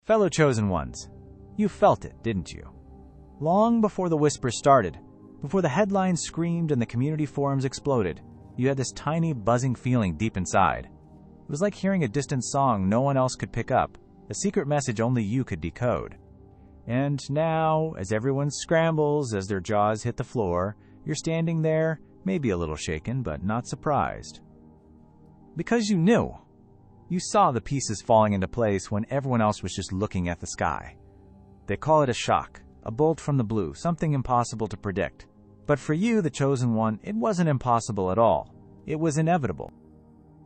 Fellow Chosen Ones, you felt it, didn't you? Long before the whispers started, before the headlines screamed and the community forums exploded, you had this tiny, buzzing feeling deep inside. It was like hearing a distant song no one else could pick up, a secret message only you could decode. And now, as everyone scrambles as their jaws hit the floor, you're standing there, maybe a little shaken, but not surprised. Because you knew. You saw the pieces falling into place when everyone else was just looking at the sky. They call it a shock, a bolt from the blue, something impossible to predict. But for you, the Chosen One, it wasn't impossible at all. It was inevitable.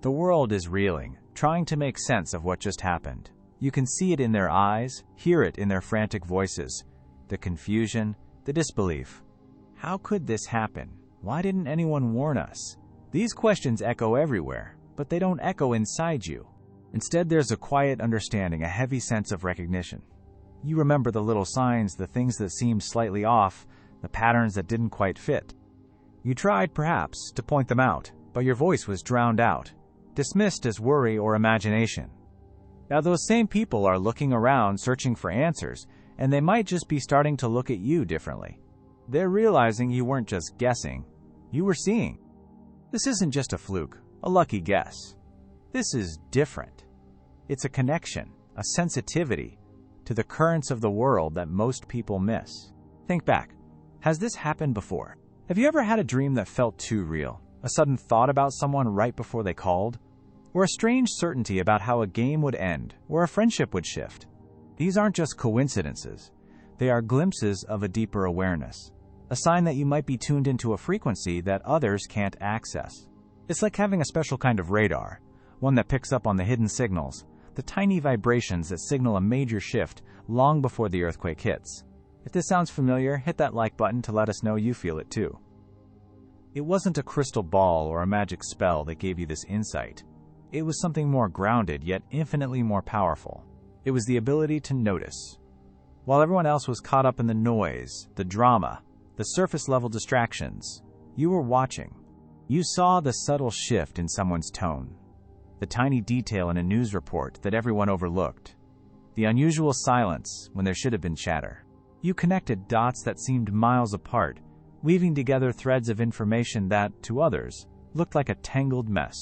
The world is reeling, trying to make sense of what just happened. You can see it in their eyes, hear it in their frantic voices. The confusion, the disbelief. How could this happen? Why didn't anyone warn us? These questions echo everywhere, but they don't echo inside you. Instead, there's a quiet understanding, a heavy sense of recognition. You remember the little signs, the things that seemed slightly off, the patterns that didn't quite fit. You tried, perhaps, to point them out, but your voice was drowned out, dismissed as worry or imagination. Now those same people are looking around, searching for answers, and they might just be starting to look at you differently. They're realizing you weren't just guessing, you were seeing. This isn't just a fluke, a lucky guess. This is different. It's a connection, a sensitivity to the currents of the world that most people miss. Think back. Has this happened before? Have you ever had a dream that felt too real? A sudden thought about someone right before they called? Or a strange certainty about how a game would end, or a friendship would shift? These aren't just coincidences. They are glimpses of a deeper awareness, a sign that you might be tuned into a frequency that others can't access. It's like having a special kind of radar, one that picks up on the hidden signals, the tiny vibrations that signal a major shift long before the earthquake hits. If this sounds familiar, hit that like button to let us know you feel it too. It wasn't a crystal ball or a magic spell that gave you this insight. It was something more grounded, yet infinitely more powerful. It was the ability to notice. While everyone else was caught up in the noise, the drama, the surface-level distractions, you were watching. You saw the subtle shift in someone's tone, the tiny detail in a news report that everyone overlooked, the unusual silence when there should have been chatter. You connected dots that seemed miles apart, weaving together threads of information that, to others, looked like a tangled mess.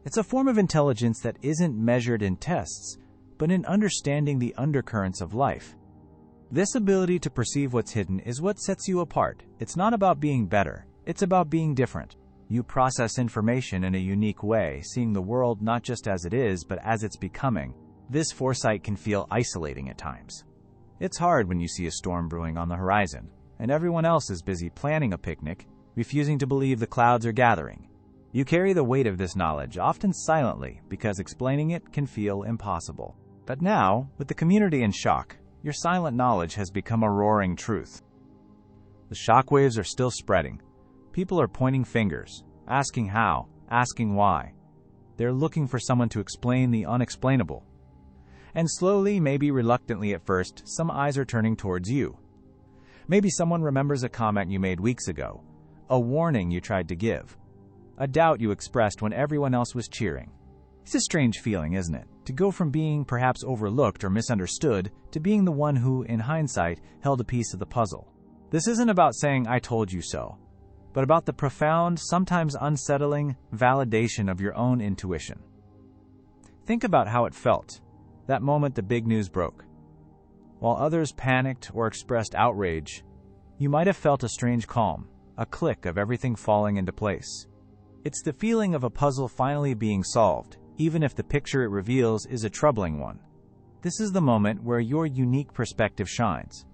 It's a form of intelligence that isn't measured in tests, but in understanding the undercurrents of life. This ability to perceive what's hidden is what sets you apart. It's not about being better, it's about being different. You process information in a unique way, seeing the world not just as it is, but as it's becoming. This foresight can feel isolating at times. It's hard when you see a storm brewing on the horizon, and everyone else is busy planning a picnic, refusing to believe the clouds are gathering. You carry the weight of this knowledge, often silently, because explaining it can feel impossible. But now, with the community in shock, your silent knowledge has become a roaring truth. The shockwaves are still spreading. People are pointing fingers, asking how, asking why. They're looking for someone to explain the unexplainable. And slowly, maybe reluctantly at first, some eyes are turning towards you. Maybe someone remembers a comment you made weeks ago, a warning you tried to give, a doubt you expressed when everyone else was cheering. It's a strange feeling, isn't it? To go from being perhaps overlooked or misunderstood to being the one who, in hindsight, held a piece of the puzzle. This isn't about saying, "I told you so," but about the profound, sometimes unsettling, validation of your own intuition. Think about how it felt, that moment the big news broke. While others panicked or expressed outrage, you might have felt a strange calm, a click of everything falling into place. It's the feeling of a puzzle finally being solved, even if the picture it reveals is a troubling one. This is the moment where your unique perspective shines.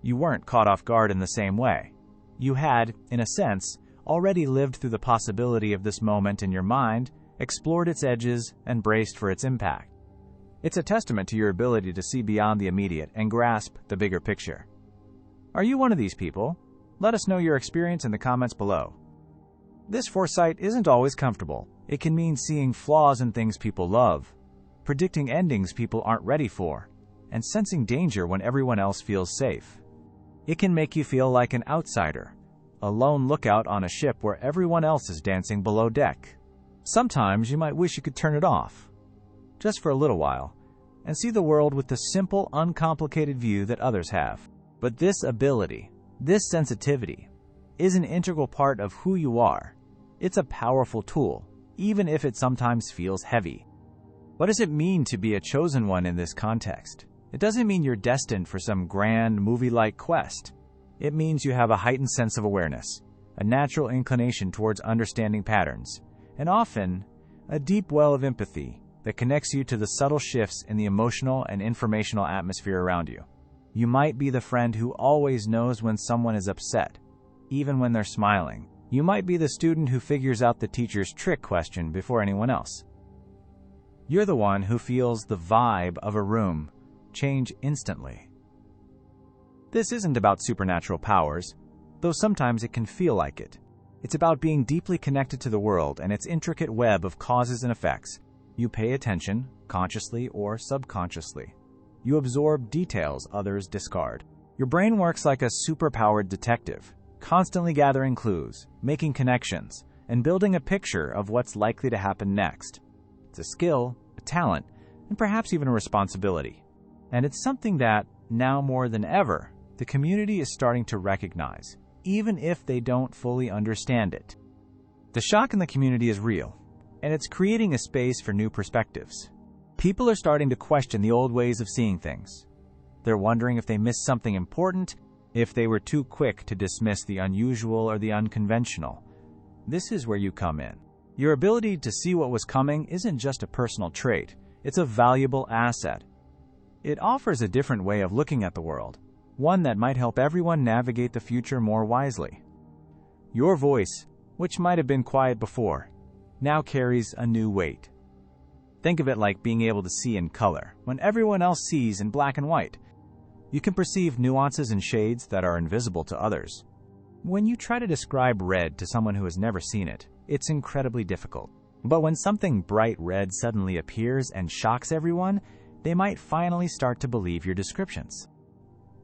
You weren't caught off guard in the same way. You had, in a sense, already lived through the possibility of this moment in your mind, explored its edges, and braced for its impact. It's a testament to your ability to see beyond the immediate and grasp the bigger picture. Are you one of these people? Let us know your experience in the comments below. This foresight isn't always comfortable. It can mean seeing flaws in things people love, predicting endings people aren't ready for, and sensing danger when everyone else feels safe. It can make you feel like an outsider, a lone lookout on a ship where everyone else is dancing below deck. Sometimes you might wish you could turn it off, just for a little while, and see the world with the simple, uncomplicated view that others have. But this ability, this sensitivity, is an integral part of who you are. It's a powerful tool, even if it sometimes feels heavy. What does it mean to be a chosen one in this context? It doesn't mean you're destined for some grand, movie-like quest. It means you have a heightened sense of awareness, a natural inclination towards understanding patterns, and often, a deep well of empathy that connects you to the subtle shifts in the emotional and informational atmosphere around you. You might be the friend who always knows when someone is upset, even when they're smiling. You might be the student who figures out the teacher's trick question before anyone else. You're the one who feels the vibe of a room change instantly. This isn't about supernatural powers, though sometimes it can feel like it. It's about being deeply connected to the world and its intricate web of causes and effects. You pay attention, consciously or subconsciously. You absorb details others discard. Your brain works like a superpowered detective, constantly gathering clues, making connections, and building a picture of what's likely to happen next. It's a skill, a talent, and perhaps even a responsibility. And it's something that, now more than ever, the community is starting to recognize, even if they don't fully understand it. The shock in the community is real, and it's creating a space for new perspectives. People are starting to question the old ways of seeing things. They're wondering if they missed something important, if they were too quick to dismiss the unusual or the unconventional. This is where you come in. Your ability to see what was coming isn't just a personal trait, it's a valuable asset. It offers a different way of looking at the world, one that might help everyone navigate the future more wisely. Your voice, which might have been quiet before, now carries a new weight. Think of it like being able to see in color, when everyone else sees in black and white. You can perceive nuances and shades that are invisible to others. When you try to describe red to someone who has never seen it, it's incredibly difficult. But when something bright red suddenly appears and shocks everyone, they might finally start to believe your descriptions.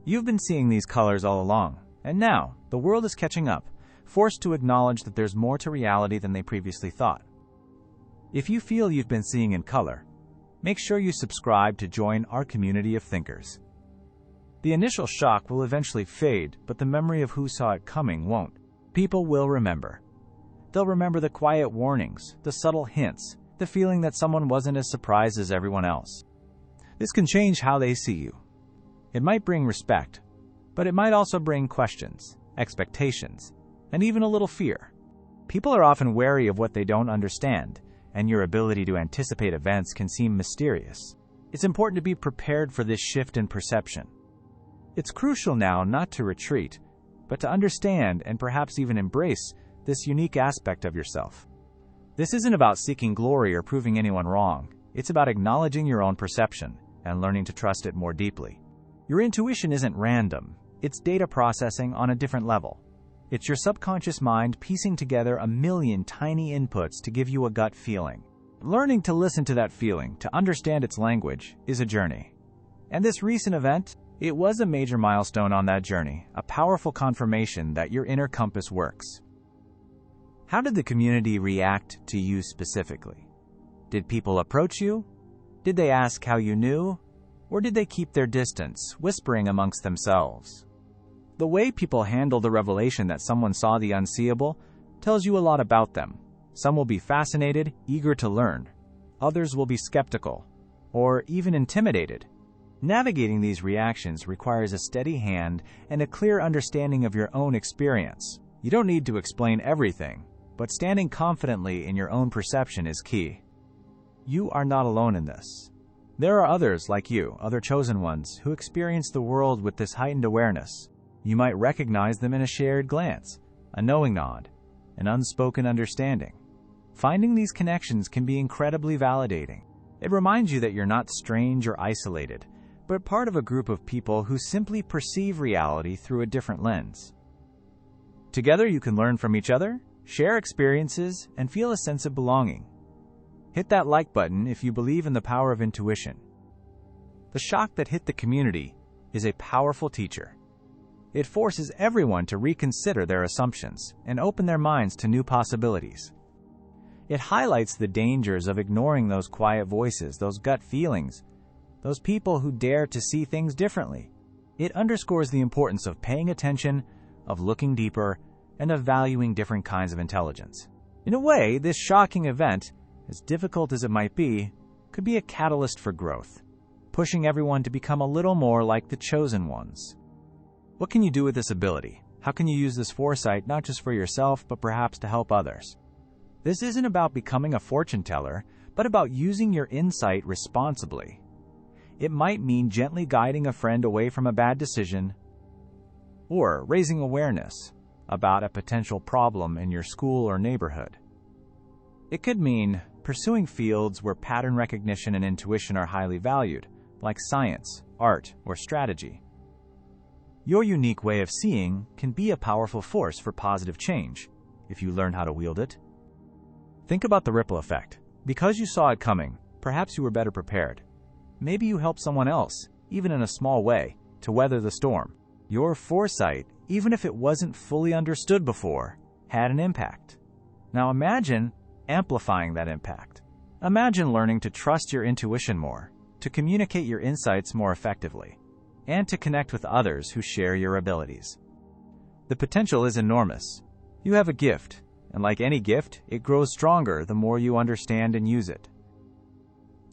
You've been seeing these colors all along, and now the world is catching up, forced to acknowledge that there's more to reality than they previously thought. If you feel you've been seeing in color, make sure you subscribe to join our community of thinkers. The initial shock will eventually fade, but the memory of who saw it coming won't. People will remember. They'll remember the quiet warnings, the subtle hints, the feeling that someone wasn't as surprised as everyone else. This can change how they see you. It might bring respect, but it might also bring questions, expectations, and even a little fear. People are often wary of what they don't understand, and your ability to anticipate events can seem mysterious. It's important to be prepared for this shift in perception. It's crucial now not to retreat, but to understand and perhaps even embrace this unique aspect of yourself. This isn't about seeking glory or proving anyone wrong. It's about acknowledging your own perception and learning to trust it more deeply. Your intuition isn't random. It's data processing on a different level. It's your subconscious mind piecing together a million tiny inputs to give you a gut feeling. Learning to listen to that feeling, to understand its language, is a journey. And this recent event, it was a major milestone on that journey, a powerful confirmation that your inner compass works. How did the community react to you specifically? Did people approach you? Did they ask how you knew? Or did they keep their distance, whispering amongst themselves? The way people handle the revelation that someone saw the unseeable tells you a lot about them. Some will be fascinated, eager to learn. Others will be skeptical, or even intimidated. Navigating these reactions requires a steady hand and a clear understanding of your own experience. You don't need to explain everything, but standing confidently in your own perception is key. You are not alone in this. There are others like you, other chosen ones, who experience the world with this heightened awareness. You might recognize them in a shared glance, a knowing nod, an unspoken understanding. Finding these connections can be incredibly validating. It reminds you that you're not strange or isolated, but part of a group of people who simply perceive reality through a different lens. Together you can learn from each other, share experiences, and feel a sense of belonging. Hit that like button if you believe in the power of intuition. The shock that hit the community is a powerful teacher. It forces everyone to reconsider their assumptions and open their minds to new possibilities. It highlights the dangers of ignoring those quiet voices, those gut feelings, those people who dare to see things differently. It underscores the importance of paying attention, of looking deeper, and of valuing different kinds of intelligence. In a way, this shocking event, as difficult as it might be, could be a catalyst for growth, pushing everyone to become a little more like the chosen ones. What can you do with this ability? How can you use this foresight not just for yourself, but perhaps to help others? This isn't about becoming a fortune teller, but about using your insight responsibly. It might mean gently guiding a friend away from a bad decision, or raising awareness about a potential problem in your school or neighborhood. It could mean pursuing fields where pattern recognition and intuition are highly valued, like science, art, or strategy. Your unique way of seeing can be a powerful force for positive change, if you learn how to wield it. Think about the ripple effect. Because you saw it coming, perhaps you were better prepared. Maybe you helped someone else, even in a small way, to weather the storm. Your foresight, even if it wasn't fully understood before, had an impact. Now imagine amplifying that impact. Imagine learning to trust your intuition more, to communicate your insights more effectively, and to connect with others who share your abilities. The potential is enormous. You have a gift, and like any gift, it grows stronger the more you understand and use it.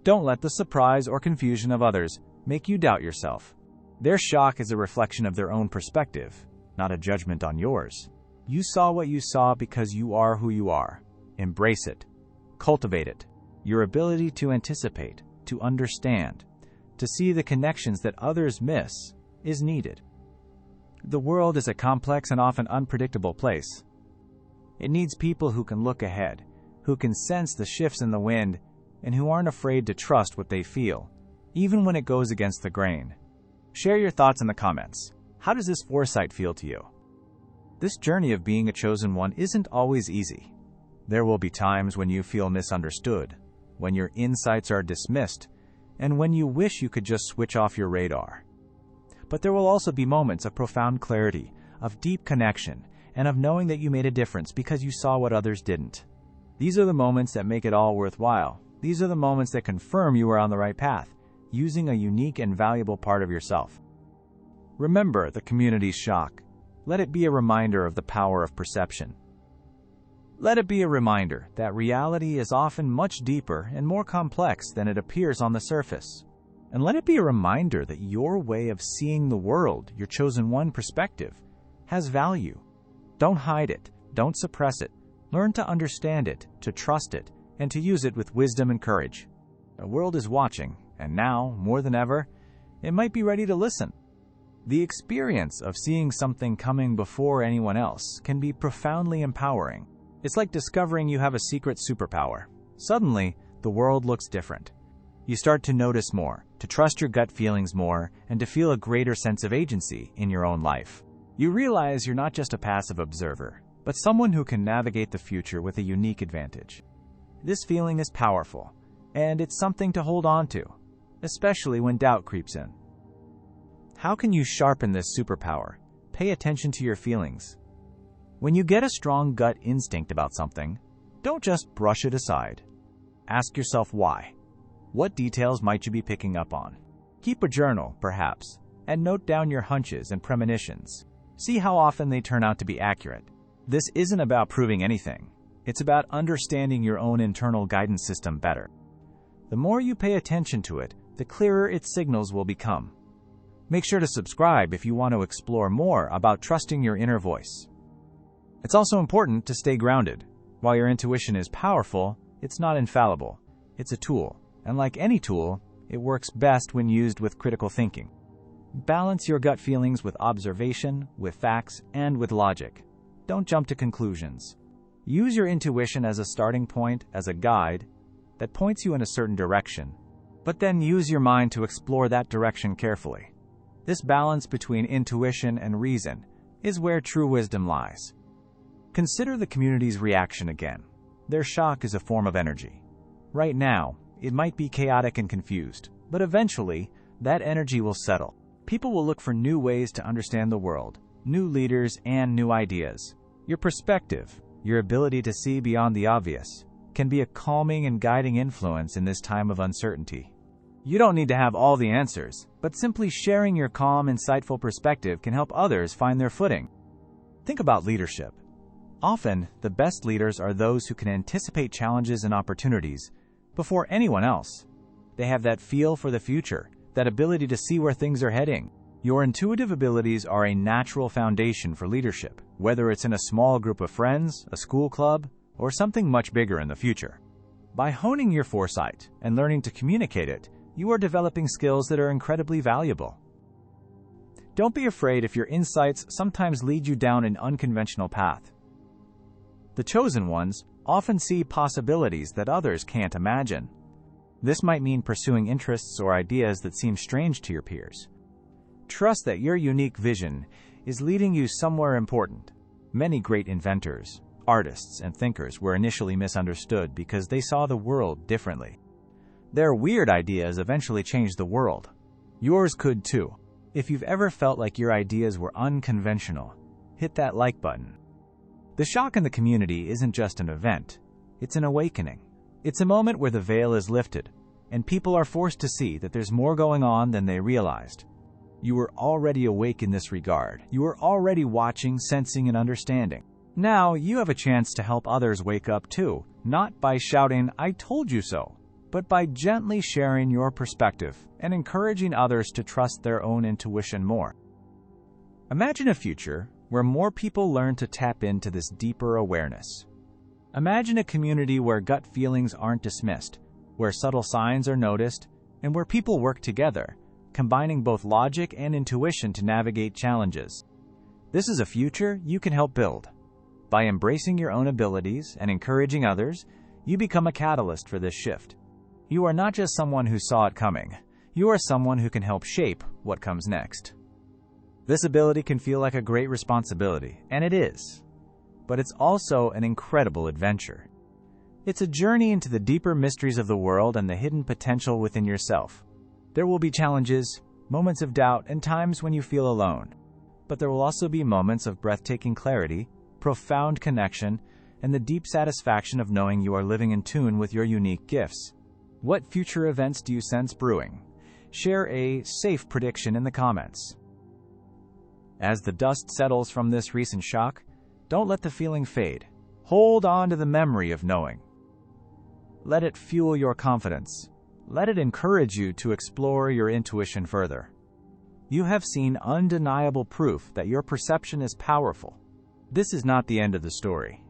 Don't let the surprise or confusion of others make you doubt yourself. Their shock is a reflection of their own perspective, not a judgment on yours. You saw what you saw because you are who you are. Embrace it. Cultivate it. Your ability to anticipate, to understand, to see the connections that others miss is needed. The world is a complex and often unpredictable place. It needs people who can look ahead, who can sense the shifts in the wind, and who aren't afraid to trust what they feel, even when it goes against the grain. Share your thoughts in the comments. How does this foresight feel to you? This journey of being a chosen one isn't always easy. There will be times when you feel misunderstood, when your insights are dismissed, and when you wish you could just switch off your radar. But there will also be moments of profound clarity, of deep connection, and of knowing that you made a difference because you saw what others didn't. These are the moments that make it all worthwhile. These are the moments that confirm you are on the right path, using a unique and valuable part of yourself. Remember the community's shock. Let it be a reminder of the power of perception. Let it be a reminder that reality is often much deeper and more complex than it appears on the surface. And let it be a reminder that your way of seeing the world, your chosen one perspective, has value. Don't hide it. Don't suppress it. Learn to understand it, to trust it, and to use it with wisdom and courage. The world is watching, and now, more than ever, it might be ready to listen. The experience of seeing something coming before anyone else can be profoundly empowering. It's like discovering you have a secret superpower. Suddenly, the world looks different. You start to notice more, to trust your gut feelings more, and to feel a greater sense of agency in your own life. You realize you're not just a passive observer, but someone who can navigate the future with a unique advantage. This feeling is powerful, and it's something to hold on to, especially when doubt creeps in. How can you sharpen this superpower? Pay attention to your feelings. When you get a strong gut instinct about something, don't just brush it aside. Ask yourself why. What details might you be picking up on? Keep a journal, perhaps, and note down your hunches and premonitions. See how often they turn out to be accurate. This isn't about proving anything. It's about understanding your own internal guidance system better. The more you pay attention to it, the clearer its signals will become. Make sure to subscribe if you want to explore more about trusting your inner voice. It's also important to stay grounded. While your intuition is powerful, it's not infallible. It's a tool, and like any tool, it works best when used with critical thinking. Balance your gut feelings with observation, with facts, and with logic. Don't jump to conclusions. Use your intuition as a starting point, as a guide that points you in a certain direction, but then use your mind to explore that direction carefully. This balance between intuition and reason is where true wisdom lies. Consider the community's reaction again. Their shock is a form of energy. Right now, it might be chaotic and confused, but eventually, that energy will settle. People will look for new ways to understand the world, new leaders, and new ideas. Your perspective, your ability to see beyond the obvious, can be a calming and guiding influence in this time of uncertainty. You don't need to have all the answers, but simply sharing your calm, insightful perspective can help others find their footing. Think about leadership. Often, the best leaders are those who can anticipate challenges and opportunities before anyone else. They have that feel for the future, that ability to see where things are heading. Your intuitive abilities are a natural foundation for leadership, whether it's in a small group of friends, a school club, or something much bigger in the future. By honing your foresight and learning to communicate it, you are developing skills that are incredibly valuable. Don't be afraid if your insights sometimes lead you down an unconventional path. The chosen ones often see possibilities that others can't imagine. This might mean pursuing interests or ideas that seem strange to your peers. Trust that your unique vision is leading you somewhere important. Many great inventors, artists, and thinkers were initially misunderstood because they saw the world differently. Their weird ideas eventually changed the world. Yours could too. If you've ever felt like your ideas were unconventional, hit that like button. The shock in the community isn't just an event, it's an awakening. It's a moment where the veil is lifted, and people are forced to see that there's more going on than they realized. You were already awake in this regard. You were already watching, sensing, and understanding. Now you have a chance to help others wake up too, not by shouting, "I told you so," but by gently sharing your perspective and encouraging others to trust their own intuition more. Imagine a future where more people learn to tap into this deeper awareness. Imagine a community where gut feelings aren't dismissed, where subtle signs are noticed, and where people work together, combining both logic and intuition to navigate challenges. This is a future you can help build. By embracing your own abilities and encouraging others, you become a catalyst for this shift. You are not just someone who saw it coming. You are someone who can help shape what comes next. This ability can feel like a great responsibility, and it is. But it's also an incredible adventure. It's a journey into the deeper mysteries of the world and the hidden potential within yourself. There will be challenges, moments of doubt, and times when you feel alone. But there will also be moments of breathtaking clarity, profound connection, and the deep satisfaction of knowing you are living in tune with your unique gifts. What future events do you sense brewing? Share a safe prediction in the comments. As the dust settles from this recent shock, don't let the feeling fade. Hold on to the memory of knowing. Let it fuel your confidence. Let it encourage you to explore your intuition further. You have seen undeniable proof that your perception is powerful. This is not the end of the story.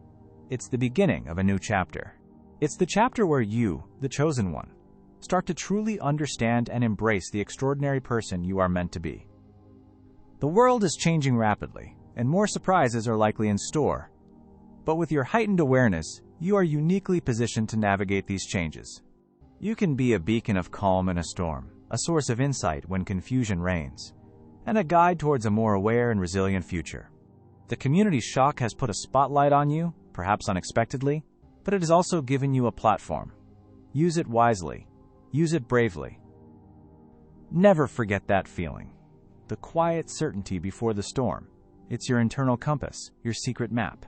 It's the beginning of a new chapter. It's the chapter where you, the chosen one, start to truly understand and embrace the extraordinary person you are meant to be. The world is changing rapidly, and more surprises are likely in store. But with your heightened awareness, you are uniquely positioned to navigate these changes. You can be a beacon of calm in a storm, a source of insight when confusion reigns, and a guide towards a more aware and resilient future. The community's shock has put a spotlight on you, perhaps unexpectedly, but it has also given you a platform. Use it wisely. Use it bravely. Never forget that feeling. The quiet certainty before the storm. It's your internal compass, your secret map.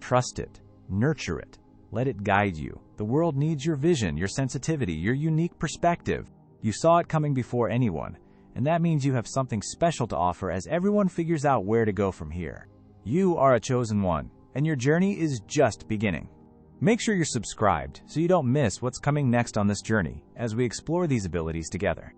Trust it. Nurture it. Let it guide you. The world needs your vision, your sensitivity, your unique perspective. You saw it coming before anyone, and that means you have something special to offer as everyone figures out where to go from here. You are a chosen one, and your journey is just beginning. Make sure you're subscribed so you don't miss what's coming next on this journey as we explore these abilities together.